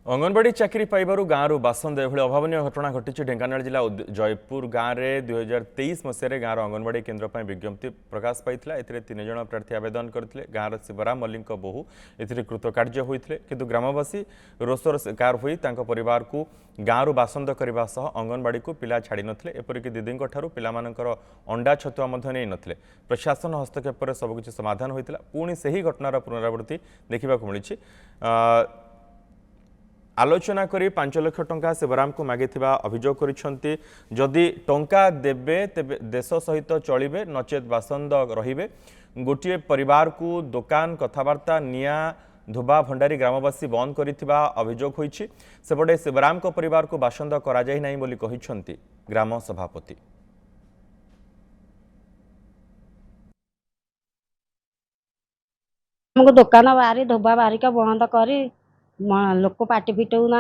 अंगनवाड़ी चाकरी पाइबारु गाँव बासंद एभली अभावन घटना घटी ढेंकानाल जिला जयपुर गाँव में 2023 मसीह गाँव अंगनवाड़ी केन्द्र पर विज्ञप्ति प्रकाश पाई ए 3 जन प्रार्थी आवेदन करते गाँव शिवराम मल्लिक बोहू ए कृतकार्य होते किंतु ग्रामवासी रोषर शिकार हो परिवार को गाँव बासंद करने सह अंगनवाड़ी को पिला छाड़ी नथिले एपरिक दीदी पिलामानकर अंडा छतुआ नहीं नथिले प्रशासन हस्तक्षेप पर सबकिछि समाधान होता पुणी से ही घटनार पुनरावृत्ति देखा मिली आलोचना करी 5 लाख टंका शिवराम को मागी अभियोग करिसेंती जदि टंका देबे तेबे देश सहित चलिबे नचेत बासंद रहिबे गोटे परिवार को दुकान कथबार्ता निया धोबा भंडारी ग्रामवासी बंद करिथिबा अभियोग होईछि सेपटे शिवराम को परिवार को बासंद करा जाय नाही बोली कहिसेंती ग्राम सभापति। हमको दुकान बारी धोबा बारिका बंद करी लोक पाटी फिटऊ ना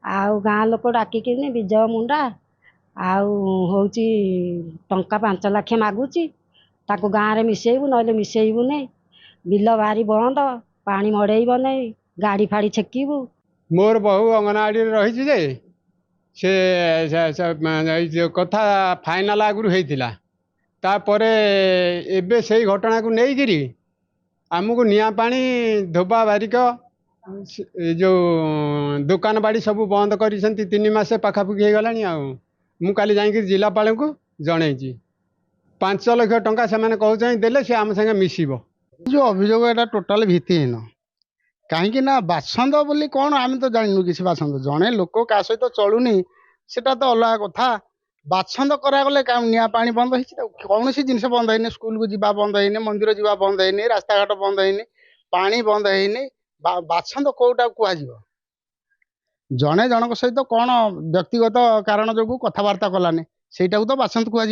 आउ गाँ लोक डाकिनी विजय मुंडा आउ टंका 5 लाख मागुची ताको गाँव में मिसेबू ना मिसेबू नहीं बिल बारी बंद पानी मड़ेब नहीं गाड़ी फाड़ी छेकबू। मोर बहु अंगनवाड़ी रही से कथा फाइनाल आगुरी होता तापरे एबे से घटना को लेकिरी आमको निया पानी धोबा बारिक जो दुकान बाड़ी सब बंद कर 3 मास पाखापुखी हो गला मु काली जाकि जिलापाल को जनई 5 लाख टंका से कहते देले से आम संगे मिसिबो। जो अभियोग एटा टोटाल भित्तिहीन कहीं ना बासंद बोली कौन आम तो जानू किसी बासंद जड़े लोक क्या सहित चलुनी सेटा तो अलग कथा बासंद करागले निया पानी बंद हो कौन सी जिन बंद है स्कूल को जीवा बंद है मंदिर जीवा बंद है रास्ता घाट बंद है पानी बंद है बासंद कौटा कह जड़े जनक सहित कौन व्यक्तिगत कारण जो कथबार्ता कलानी से बासंद कह